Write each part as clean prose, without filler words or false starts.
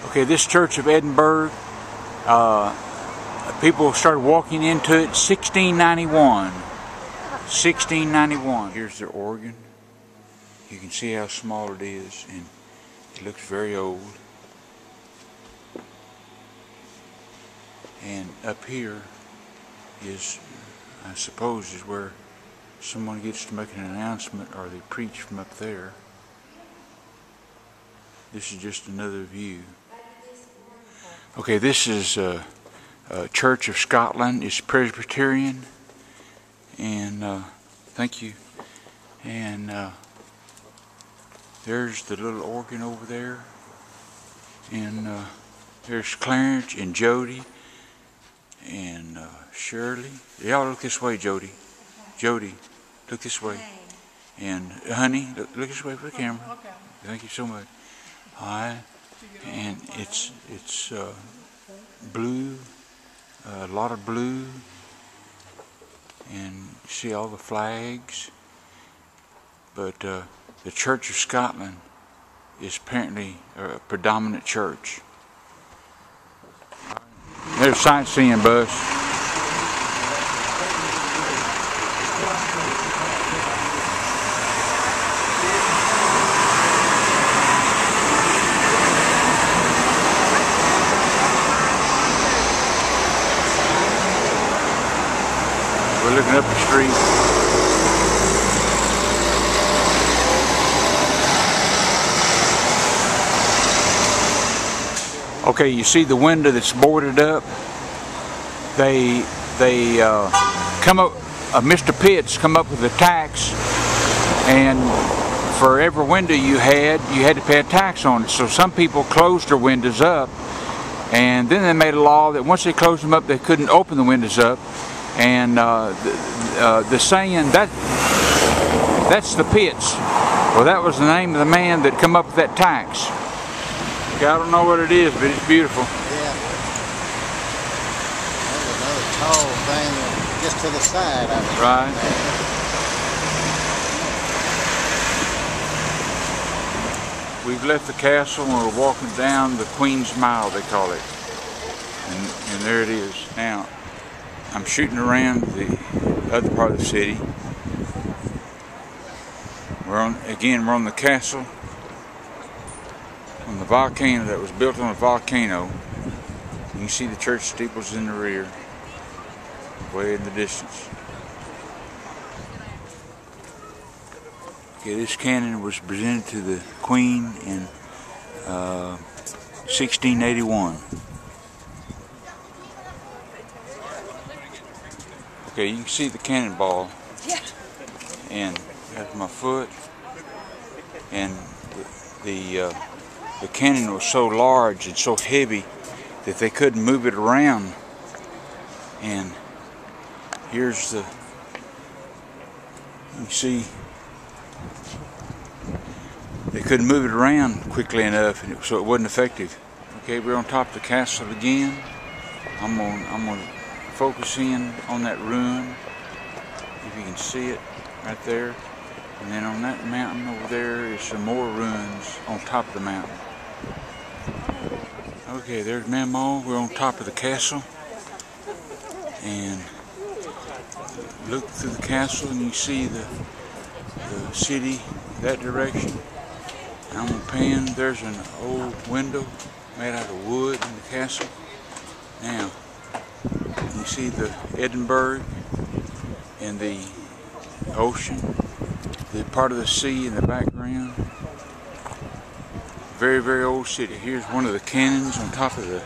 Okay, this church of Edinburgh, people started walking into it 1691. 1691. Here's their organ. You can see how small it is, and it looks very old. And up here is, I suppose, is where someone gets to make an announcement, or they preach from up there. This is just another view. Okay, this is Church of Scotland. It's Presbyterian, and thank you. And there's the little organ over there, and there's Clarence and Jody and Shirley. Y'all look this way, Jody. Jody, look this way. And honey, look this way for the camera. Okay. Thank you so much. All right, and it's blue, a lot of blue, and you see all the flags. But the Church of Scotland is apparently a predominant church. There's a sightseeing bus. We're looking up the street. Okay, you see the window that's boarded up. They come up. Mr. Pitts come up with a tax, and for every window you had to pay a tax on it. So some people closed their windows up, and then they made a law that once they closed them up, they couldn't open the windows up. And the saying that's the Pitts. Well, that was the name of the man that come up with that tax. Okay, I don't know what it is, but it's beautiful. Yeah. There's another tall thing just to the side of it. Right. We've left the castle and we're walking down the Queen's Mile, they call it. And there it is. Now, I'm shooting around the other part of the city. We're on the castle, on the volcano that was built on a volcano. You can see the church steeples in the rear, way in the distance. Okay, this cannon was presented to the Queen in 1681. Okay, you can see the cannonball, and that's my foot, and the cannon was so large and so heavy that they couldn't move it around. And here's you see, they couldn't move it around quickly enough, and so it wasn't effective. Okay, we're on top of the castle again. I'm gonna focus in on that ruin, if you can see it right there. And then on that mountain over there is some more ruins on top of the mountain. Okay, there's Mamaw. We're on top of the castle. And look through the castle and you see the city that direction. And I'm gonna pan. There's an old window made out of wood in the castle. Now, you see the Edinburgh and the ocean, the part of the sea in the background. Very, very old city. Here's one of the cannons on top of the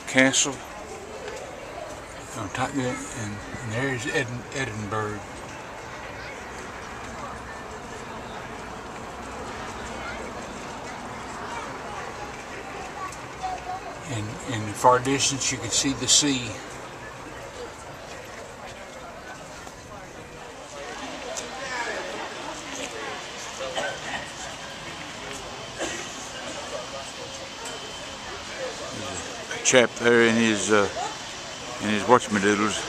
castle. On top of it, and there's Edinburgh. And in the far distance you can see the sea. There's a chap there in his whatchamadoodles.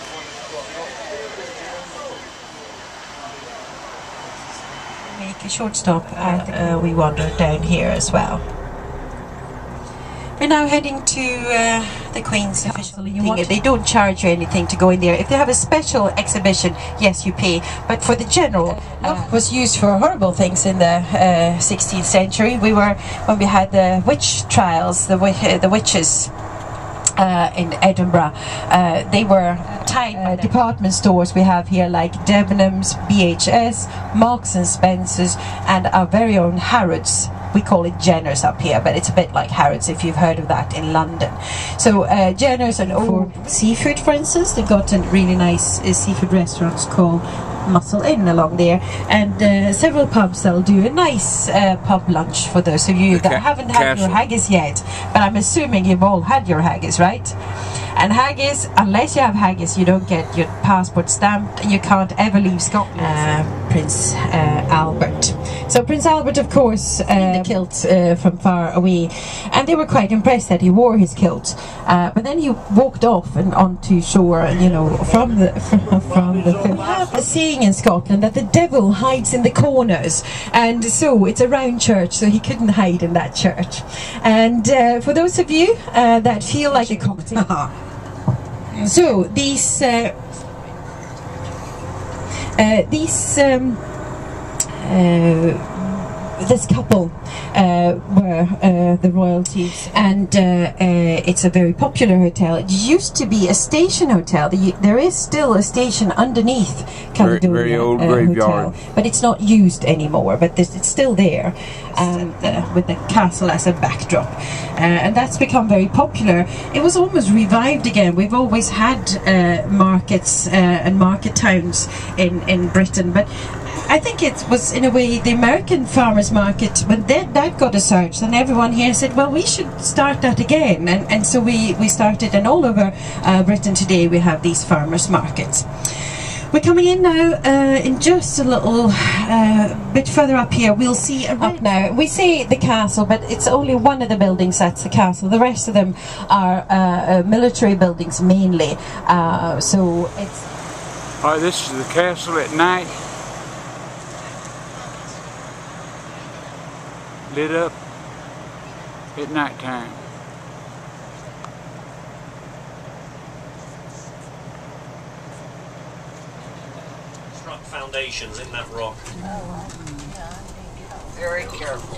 Make a short stop at we wander down here as well. We're now heading to the Queen's official thing. They don't charge you anything to go in there. If they have a special exhibition, yes, you pay. But for the general, was used for horrible things in the 16th century. When we had the witch trials, the witches in Edinburgh, they were tiny department stores we have here, like Debenhams, BHS, Marks and Spencers, and our very own Harrods. We call it Jenner's up here, but it's a bit like Harrods if you've heard of that in London. So Jenner's and for seafood, for instance, they've got a really nice seafood restaurants called Mussel Inn along there, and several pubs that'll do a nice pub lunch for those of you that haven't had your haggis yet. But I'm assuming you've all had your haggis, right? And haggis, unless you have haggis, you don't get your passport stamped, and you can't ever leave Scotland. Prince Albert. So Prince Albert, of course, in the kilt from far away, and they were quite impressed that he wore his kilt. But then he walked off and onto shore, you know, from the film. We have a saying in Scotland that the devil hides in the corners, and so it's a round church, so he couldn't hide in that church. And for those of you that feel like a comedy, so these this couple were the royalties, and it's a very popular hotel. It used to be a station hotel. There is still a station underneath Caledonia, very old graveyard, hotel, but it's not used anymore. But it's still there, with the castle as a backdrop, and that's become very popular. It was almost revived again. We've always had markets and market towns in Britain, but I think it was, in a way, the American farmers market, when that got a surge, then everyone here said, well, we should start that again, and so we started, and all over Britain today we have these farmers markets. We're coming in now in just a little bit further up here. We'll see up now. We say the castle, but it's only one of the buildings that's the castle. The rest of them are military buildings mainly. So it's... All right, this is the castle at night. Lit up at night time. Struck foundations in that rock. Very careful.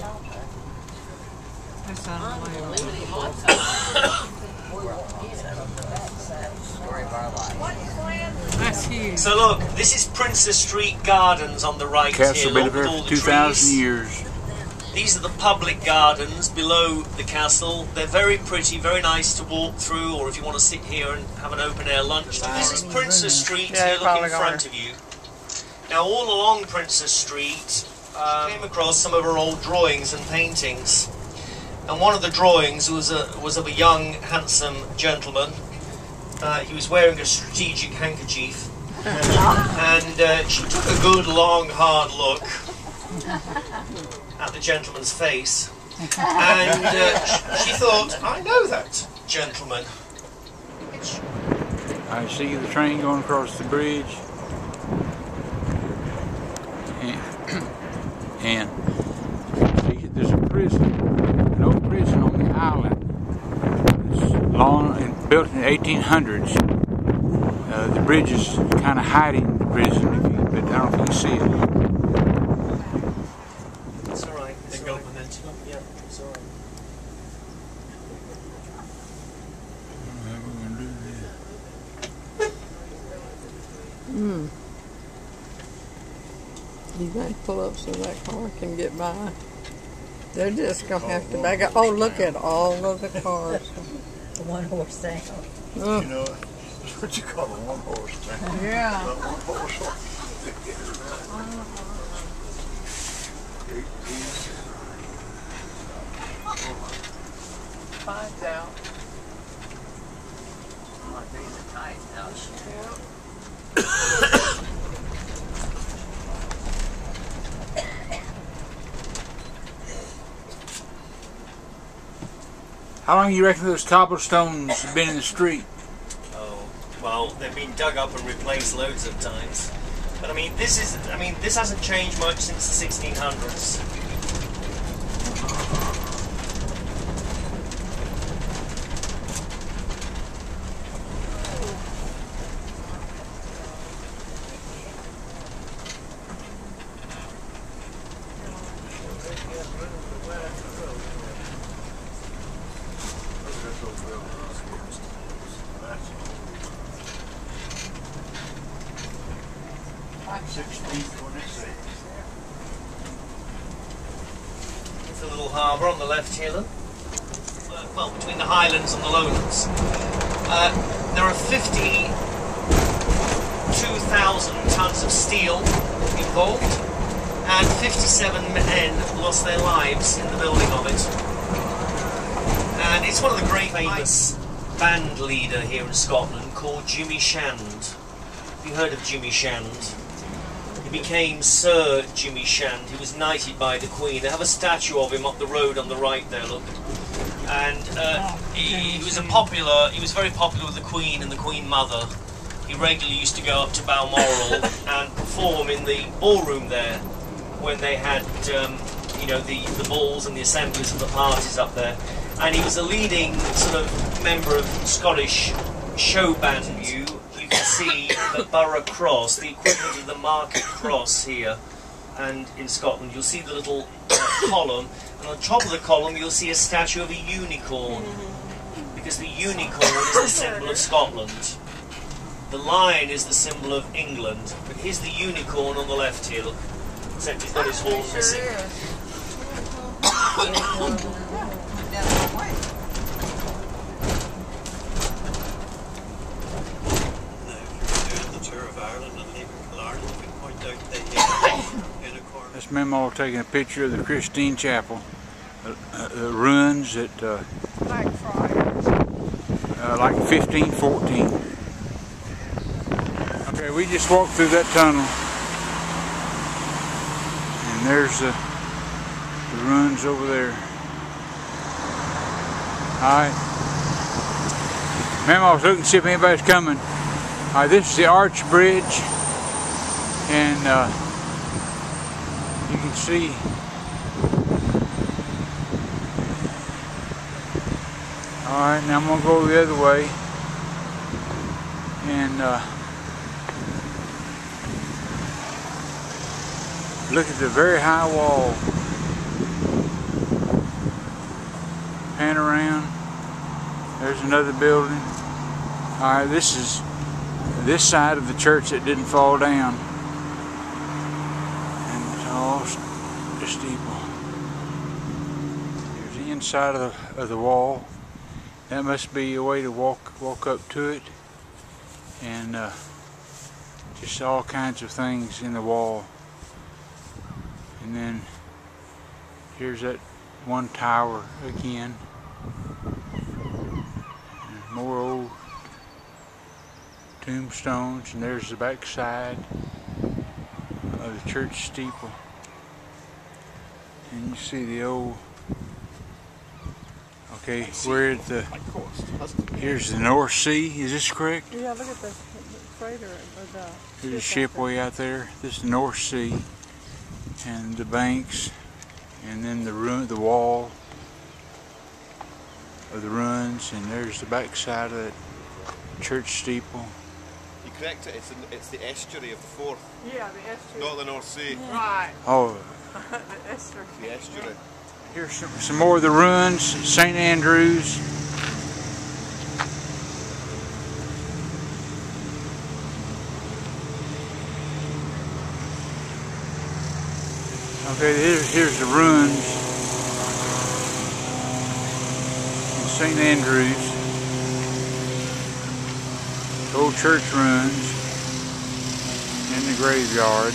That's huge. So look, this is Princess Street Gardens on the right Castle here. been Look here at all for the 2,000 trees. years. These are the public gardens below the castle. They're very pretty, very nice to walk through, or if you want to sit here and have an open-air lunch. This is Princess Street, here look in front of you. Now, all along Princess Street, I came across some of her old drawings and paintings. And one of the drawings was of a young, handsome gentleman. He was wearing a strategic handkerchief. And she took a good, long, hard look at the gentleman's face, and she thought, I know that gentleman. I see the train going across the bridge, and see, there's a prison, an old prison on the island. It's long and built in the 1800s. The bridge is kind of hiding the prison, but I don't know if you can see it. You might pull up so that car can get by. They're just going to have to back up. Oh, look at all of the cars. The one-horse thing. Oh. You know, that's what you call a one-horse thing. Yeah. Finds out. Might be the tight house. How long do you reckon those cobblestones have been in the street? Oh, well, they've been dug up and replaced loads of times. But I mean, this hasn't changed much since the 1600s. There's a little harbour on the left here, look. Well, between the Highlands and the Lowlands. There are 52,000 tons of steel involved, and 57 men lost their lives in the building of it. And it's one of the great famous band leader here in Scotland called Jimmy Shand. Have you heard of Jimmy Shand? He became Sir Jimmy Shand. He was knighted by the Queen. They have a statue of him up the road on the right there, look. And he was very popular with the Queen and the Queen Mother. He regularly used to go up to Balmoral and perform in the ballroom there when they had, you know, the balls and the assemblies of the parties up there. And he was a leading sort of member of Scottish show band. You can see the Borough Cross, the equivalent of the Market Cross here, and in Scotland you'll see the little column, and on top of the column you'll see a statue of a unicorn, because the unicorn is the symbol of Scotland. The lion is the symbol of England, but here's the unicorn on the left here, look, except he's got his horn missing. That's Memo taking a picture of the Christine Chapel, the ruins at like 1514. Okay, we just walked through that tunnel, and there's the ruins over there. Alright, Memo was looking to see if anybody's coming. Alright, this is the Arch Bridge, and you can see alright, now I'm going to go the other way, and look at the very high wall. Pan around, there's another building. Alright, this is this side of the church that didn't fall down. The steeple. Here's the inside of the wall. That must be a way to walk up to it, and just all kinds of things in the wall. And then here's that one tower again. And more old tombstones, and there's the back side of the church steeple. And you see the old, okay, we're at the, here's the North Sea, is this correct? Yeah, look at the freighter. There's a ship way out there. This is the North Sea, and the banks, and then the wall of the ruins, and there's the back side of that church steeple. You correct it, it's the estuary of the Forth. Yeah, the estuary. Not the North Sea. Yeah. Right. Oh. The estuary. The estuary. Here's some more of the ruins, St. Andrews. Okay, here's the ruins in St. Andrews. Old church ruins in the graveyard.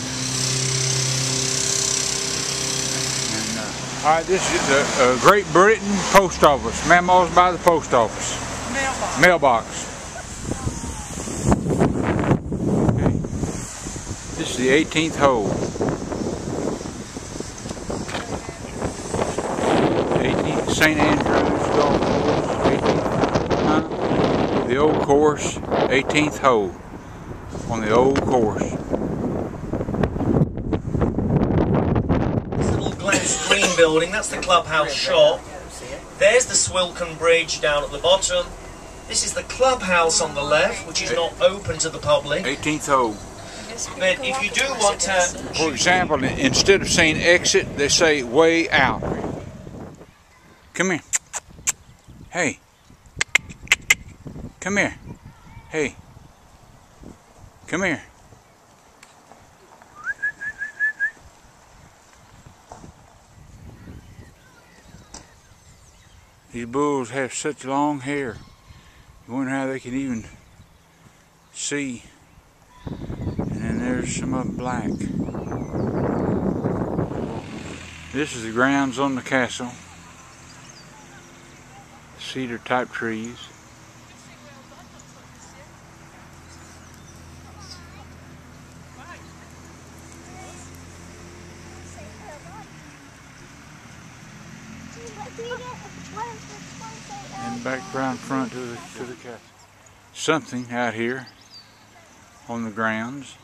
Alright, this is the Great Britain Post Office. Memos by the post office. Mailbox. Okay. This is the 18th hole. 18th St. Andrews Golf Course. 18th. The old course, 18th hole on the old course. Green building, that's the clubhouse shop. There's the Swilcan Bridge down at the bottom. This is the clubhouse on the left, which is not open to the public. 18th hole. But if you do want to... For example, instead of saying exit, they say way out. Come here. Hey. Come here. Hey. Come here. These bulls have such long hair. You wonder how they can even see. And then there's some of them black. This is the grounds on the castle. Cedar type trees. And back around front to the castle. Something out here on the grounds.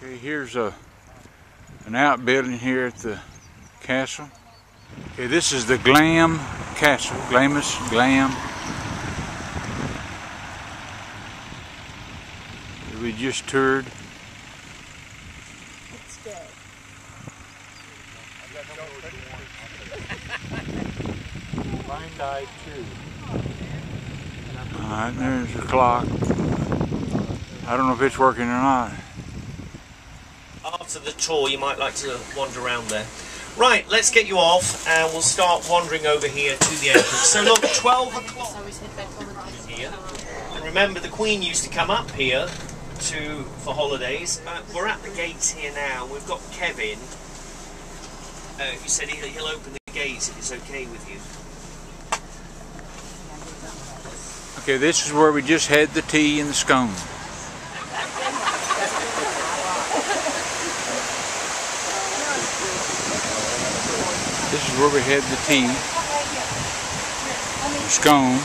Okay, here's an outbuilding here at the castle. Okay, this is the Glam Castle, Glamis, Glam. We just toured. It's dead. Mine died too. Alright, there's the clock. I don't know if it's working or not. After the tour, you might like to wander around there. Right, let's get you off and we'll start wandering over here to the entrance. So look, 12 o'clock here. And remember, the Queen used to come up here for holidays. We're at the gates here now. We've got Kevin. He said he'll open the gates if it's okay with you. Okay, this is where we just had the tea and the scone. This is where we had the tea, the scone.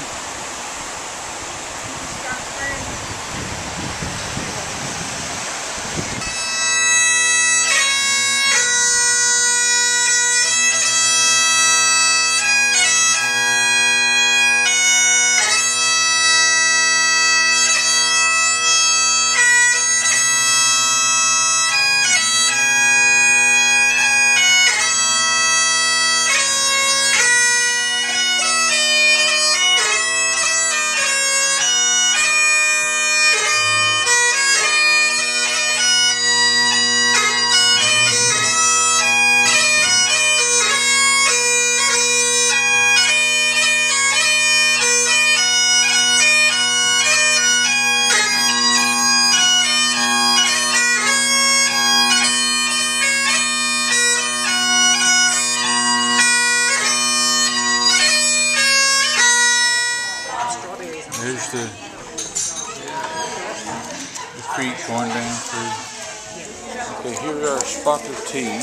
There's the creek going down through. Okay, here's our spot of tea.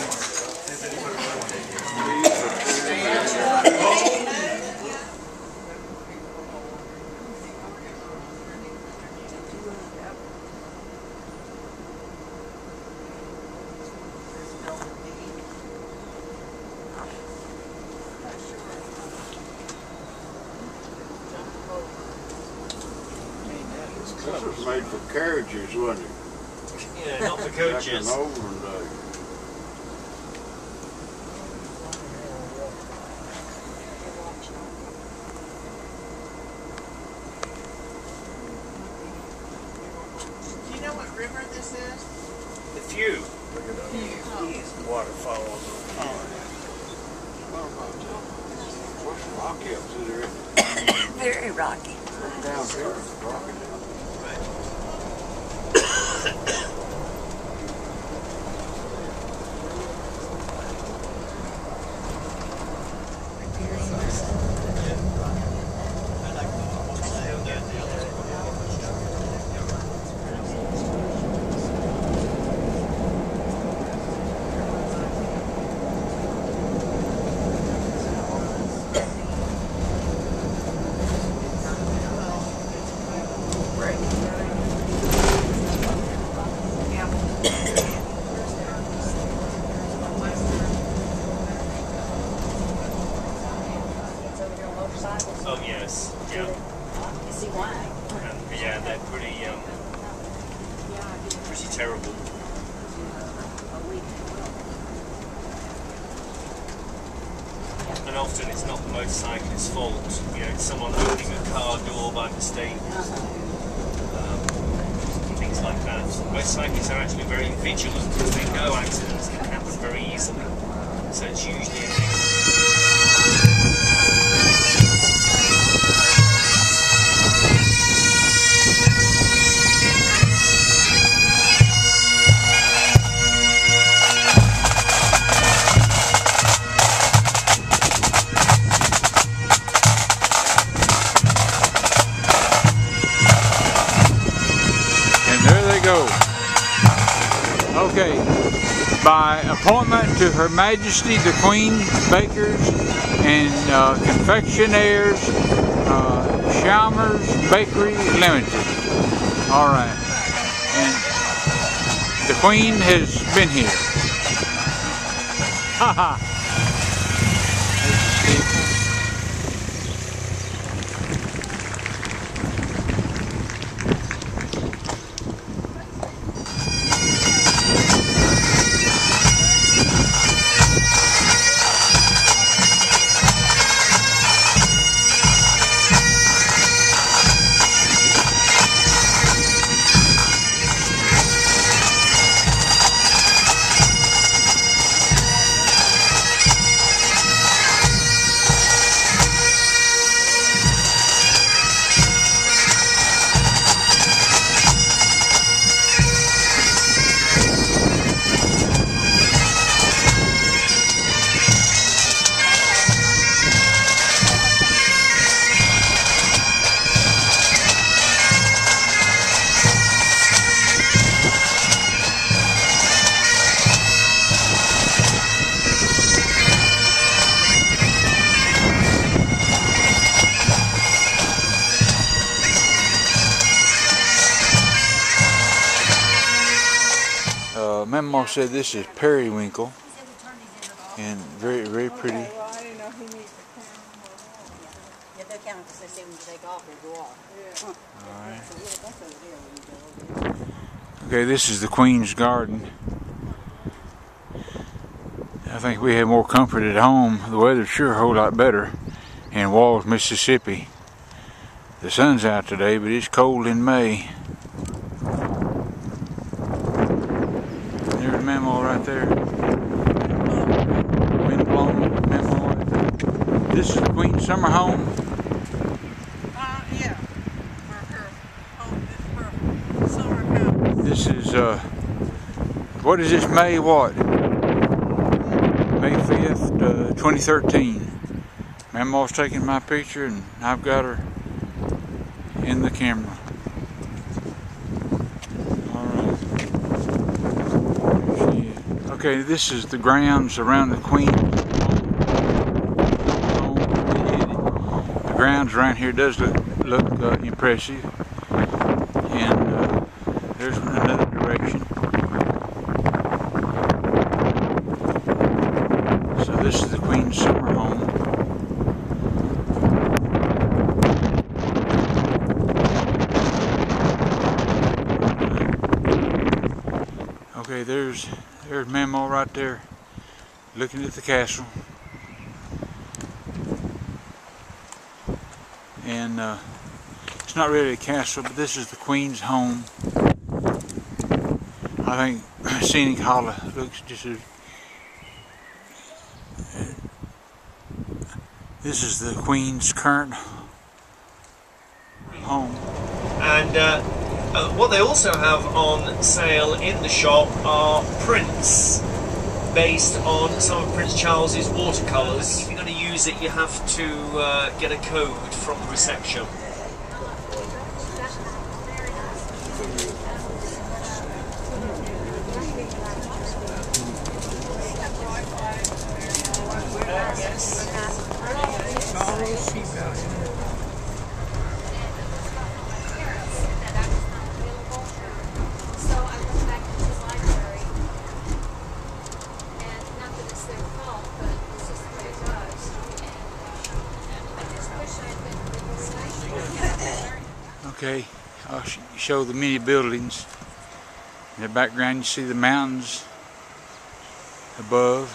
This was made for carriages, wasn't it? Yeah, not for coaches. Back in the olden days. Do you know what river this is? The Few. Waterfall on the what's rocky up to there? Very rocky. Down here, it's rocky. and often it's not the motorcyclist's fault. You know, it's someone opening a car door by mistake. Things like that. Motorcyclists are actually very vigilant because they know accidents can happen very easily. So it's usually a thing. Okay, by appointment to Her Majesty the Queen, bakers and confectionaires, Chalmers Bakery Limited. All right, and the Queen has been here. Haha. Mama said this is periwinkle, and very, very pretty. Well, I didn't know he needs a Yeah, they'll count because they say when you take off or go off. camera. Okay, this is the Queen's Garden. I think we have more comfort at home. The weather's sure a whole lot better in Walls, Mississippi. The sun's out today, but it's cold in May. There's Memo right there. Windblown Memo right there. This is the Queen's summer home. Yeah. For her home, this is her summer house. This is, what is this, May what? May 5th, 2013. Mama's taking my picture and I've got her in the camera. Alright. Okay, this is the grounds around the Queen's home. The grounds around here does look impressive. And there's another direction. So this is the Queen's summer home. Okay, there's Memo right there, looking at the castle. And it's not really a castle, but this is the Queen's home. I think Scenic Hollow looks just as... This is the Queen's current home. And what they also have on sale in the shop are prints based on some of Prince Charles's watercolours. If you're going to use it, you have to get a code from the reception. Okay, I'll show the many buildings. In the background you see the mountains above.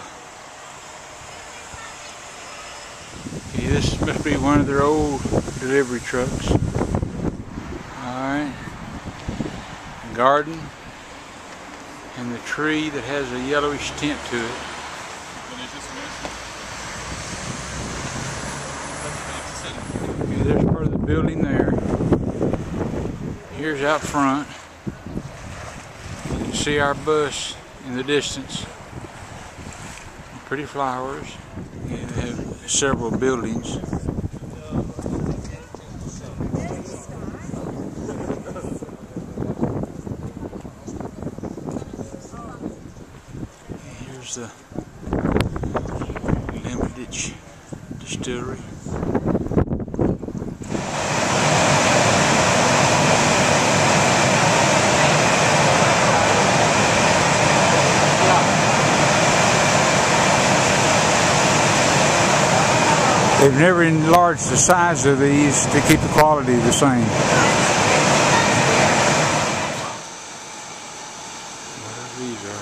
This must be one of their old delivery trucks. Alright. A garden. And the tree that has a yellowish tint to it. Okay, there's part of the building there. Here's out front. You can see our bus in the distance. Pretty flowers. And they have several buildings. Here's the limited distillery. They've never enlarged the size of these to keep the quality the same. Whatever these are.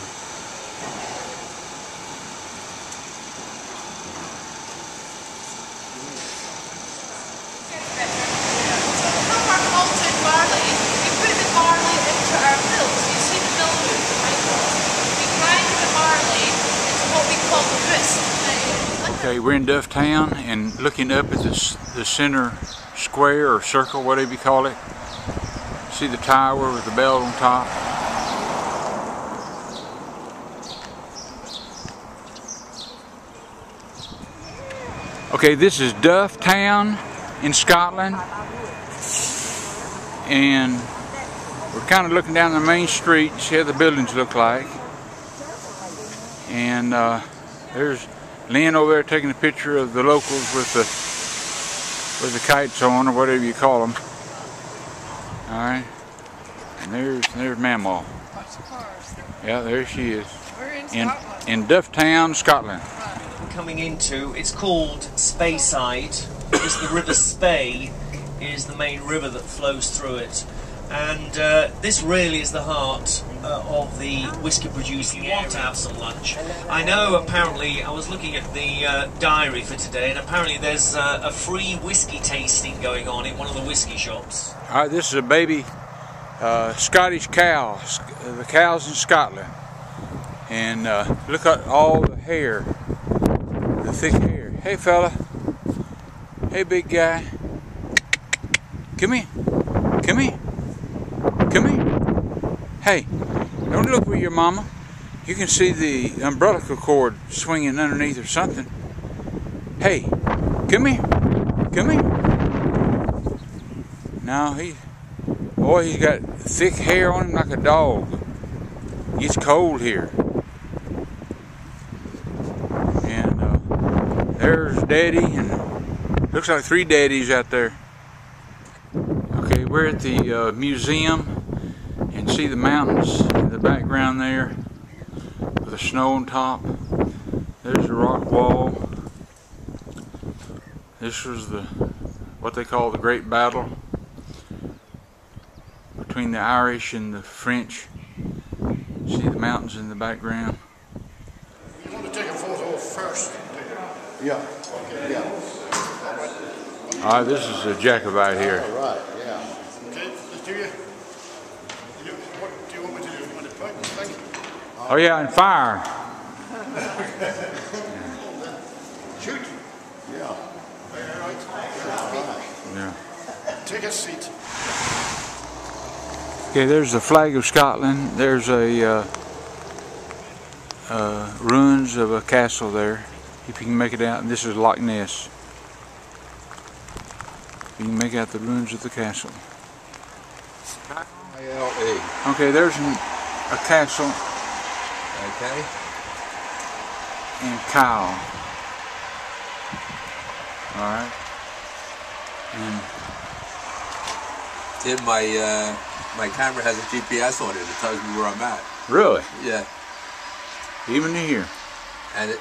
From our malted barley, we put the barley into our mills. You see the mill room behind us. We grind the barley into what we call crisp. Okay, we're in Duff Town and looking up at the center square or circle, whatever you call it. See the tower with the bell on top. Okay, this is Duff Town in Scotland, and we're kind of looking down the main street, see how the buildings look like. And there's Lynn over there taking a picture of the locals with the kites on, or whatever you call them. All right, and there's Mamaw. Yeah, there she is. We're in Scotland. In Duff Town, Scotland. Coming into, it's called Speyside, because the River Spey is the main river that flows through it. And this really is the heart of the whiskey producing. You want to have some lunch. I know apparently, I was looking at the diary for today, and apparently there's a free whiskey tasting going on in one of the whiskey shops. Alright, this is a baby Scottish cow, the cows in Scotland. And look at all the hair, the thick hair. Hey fella, hey big guy, come here, come here. Come here. Hey, don't look for your mama. You can see the umbrella cord swinging underneath or something. Hey, come here. Come here. Now he's got thick hair on him like a dog. It's cold here. And there's Daddy, and looks like 3 daddies out there. Okay, we're at the museum. And see the mountains in the background there with the snow on top. There's the rock wall. This was what they call the Great Battle between the Irish and the French. See the mountains in the background. You want to take a photo first? Yeah. Yeah. Alright, this is a Jacobite here. All right, yeah. Okay, let's do you. What do you want me to do? You want to point and think? Oh yeah, and fire. Shoot. Yeah. All right. Yeah. Take a seat. Okay, there's the flag of Scotland. There's a ruins of a castle there, if you can make it out. And this is Loch Ness. You can make out the ruins of the castle. ILE. Okay, there's a castle Okay. in Kyle. Alright. And Tim, my camera has a GPS on it. It tells me where I'm at. really? Yeah. Even here. And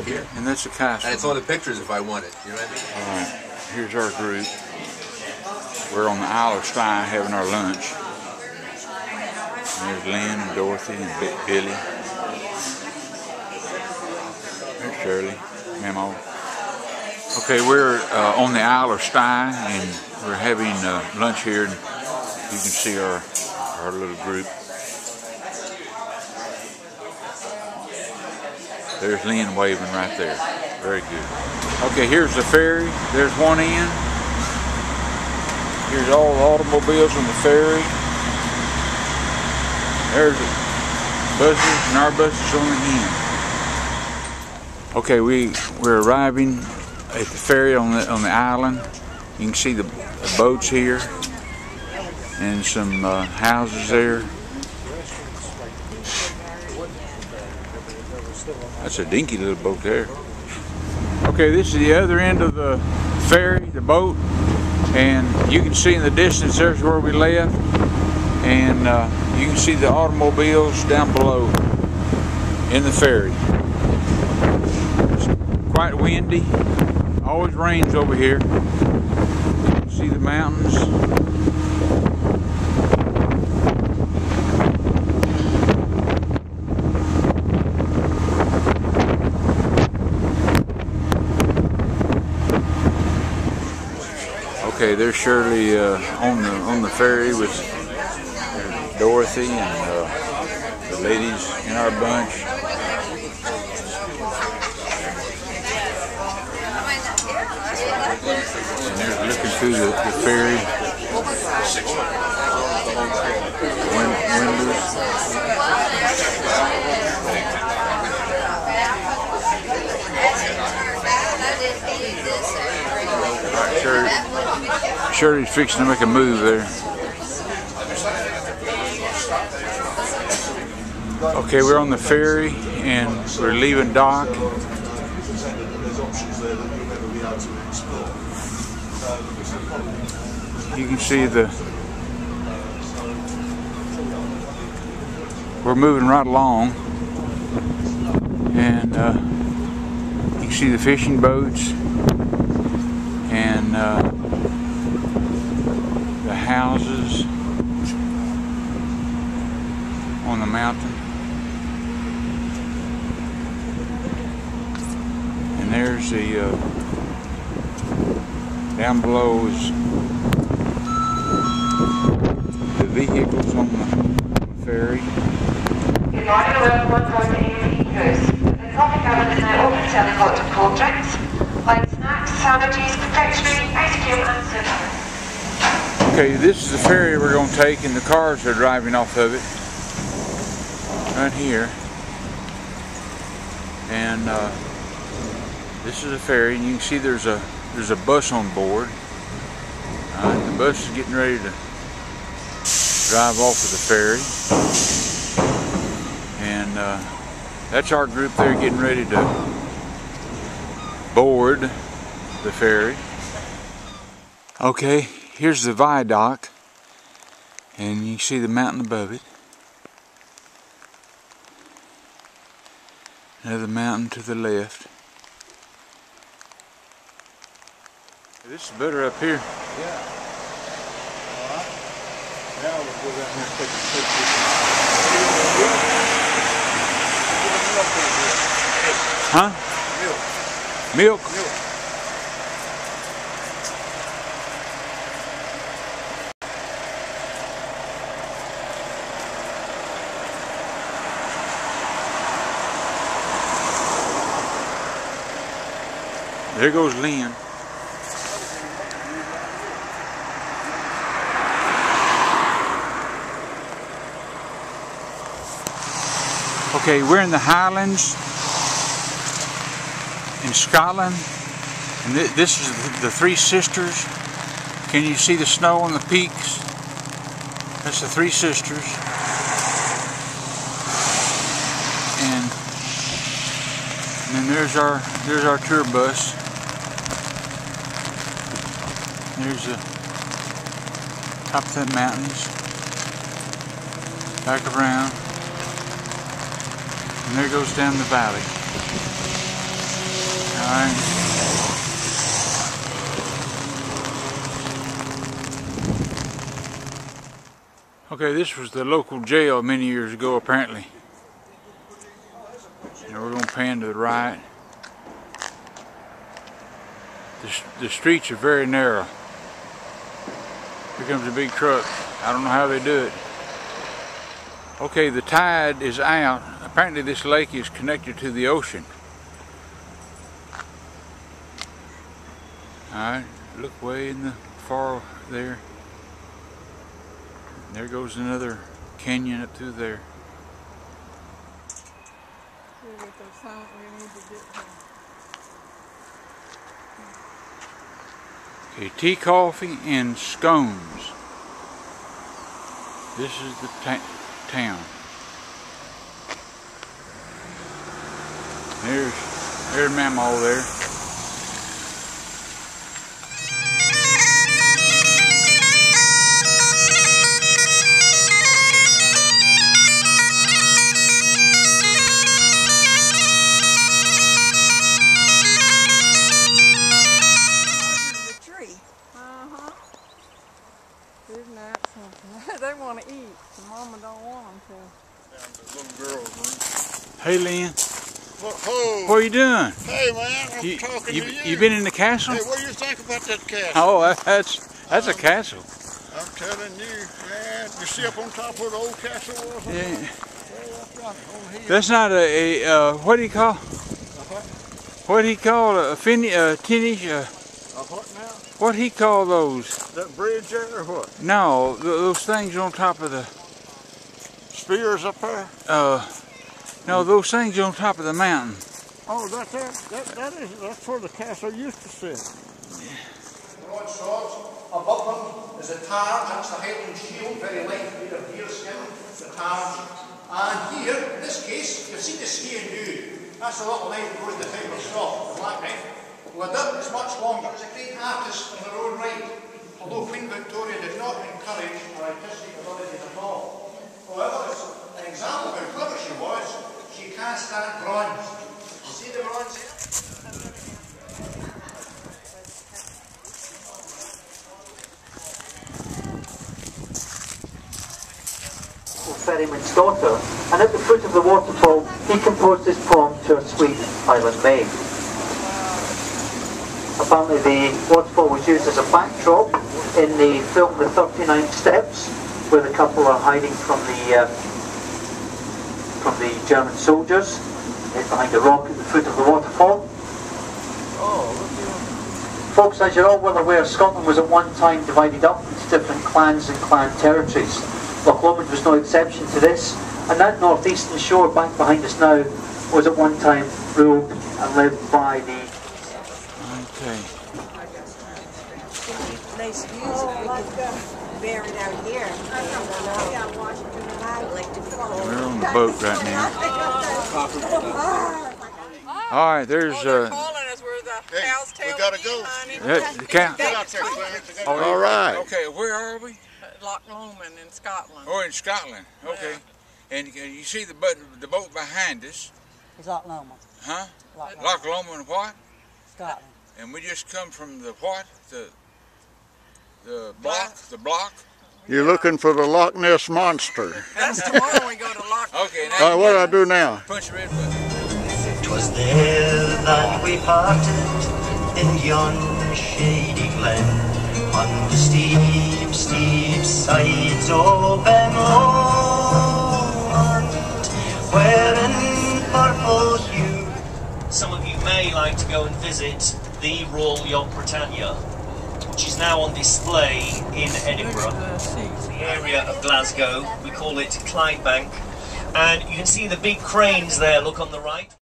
here. And that's a castle. And it's on the pictures if I want it. You know what I mean? Alright. Here's our group. We're on the Isle of Skye having our lunch. And there's Lynn and Dorothy and Billy. There's Shirley, Memo. Okay, we're on the Isle of Skye, and we're having lunch here. And you can see our little group. There's Lynn waving right there. Very good. Okay, here's the ferry. There's one end. Here's all the automobiles on the ferry. There's the buses, and our bus is on the end. Okay, we're arriving at the ferry on the island. You can see the boats here and some houses there. That's a dinky little boat there. Okay, this is the other end of the ferry, the boat, and you can see in the distance there's where we left, and you can see the automobiles down below in the ferry. Quite windy. Always rains over here. See the mountains. Okay, there's Shirley on the ferry with Dorothy and the ladies in our bunch. And they're looking through the ferry windows. Right, Shirley's fixing to make a move there. Okay, we're on the ferry and we're leaving dock. You can see we're moving right along, and you can see the fishing boats and the houses on the mountain. And there's the down below is the vehicles on the ferry. Good morning, welcome on board the AFE cruise. The coffee cabin is now open, selling lots of cold drinks, like snacks, sandwiches, confectionery, ice cream and soup. Okay, this is the ferry we're going to take, and the cars are driving off of it right here. And this is a ferry, and you can see there's a bus on board. The bus is getting ready to drive off of the ferry, and that's our group there getting ready to board the ferry. Okay, here's the viaduct, and you can see the mountain above it. Another mountain to the left. This is better up here. Yeah. Alright. Now we'll go down here and take a picture. Huh? Milk. Milk? There goes Lynn. Okay, we're in the Highlands in Scotland, and this is the Three Sisters. Can you see the snow on the peaks? That's the Three Sisters. And then there's our tour bus. There's the top of the mountains, back around, and there goes down the valley. Alright. Okay, this was the local jail many years ago, apparently. And we're going to pan to the right. The streets are very narrow. Here comes a big truck. I don't know how they do it. Okay, the tide is out. Apparently this lake is connected to the ocean. Alright, look way in the far there. There goes another canyon up through there. Okay, tea, coffee, and scones. This is the town. There's Mamaw there. They want to eat. The mama don't want them to. Down to the little girl's room. Hey, Lynn. Whoa. What are you doing? Hey, man. I'm talking to you. You been in the castle? Hey, what do you think about that castle? Oh, that's a castle. I'm telling you, man. You see up on top of the old castle was? Yeah. That's not what do you call? What do he call a tinnish? What now? What he call those? That bridge there or what? No, those things on top of the spears up there? No, those things on top of the mountain. Oh, that's where the castle used to sit. Broad swords. Above them is the targe, that's the Highland shield, very light, made of deerskin, the targe. And here, in this case, you've seen the Skye new. That's the little knife that goes to the type of saw, the black knife. Well, that is much longer. It's a great artist in her own right, although Queen Victoria did not encourage her artistic abilities at all. However, it's an example of how clever she was. She cast that bronze. You see the bronze here? Ferryman's daughter, and at the foot of the waterfall he composed this poem to a sweet Highland maid. Apparently the waterfall was used as a backdrop in the film The 39 Steps, where the couple are hiding from the German soldiers behind a rock at the foot of the waterfall. Folks, as you're all well aware, Scotland was at one time divided up into different clans and clan territories. Loch Lomond was no exception to this, and that northeastern shore back behind us now was at one time ruled and lived by the... Okay. Nice views of buried out here. We're on the boat right now. Alright, there's calling us where the cows we gotta go. The cow. All right. Okay, where are we? Loch Lomond in Scotland. Oh, in Scotland. Okay. Yeah. And you see the boat behind us. It's Loch Lomond. Huh? Loch Lomond what? Scotland. And we just come from the what? The block? The block? You're looking for the Loch Ness Monster. That's tomorrow we go to Loch Lomond. Okay. All right, what do I do now? Punch the red button. 'Twas there that we parted in yon shady glen, on the steep, steep sides of Ben Lomond, where in purple hue. Some of you may like to go and visit the Royal Yacht Britannia, which is now on display in Edinburgh, the area of Glasgow. We call it Clydebank, and you can see the big cranes there, look on the right.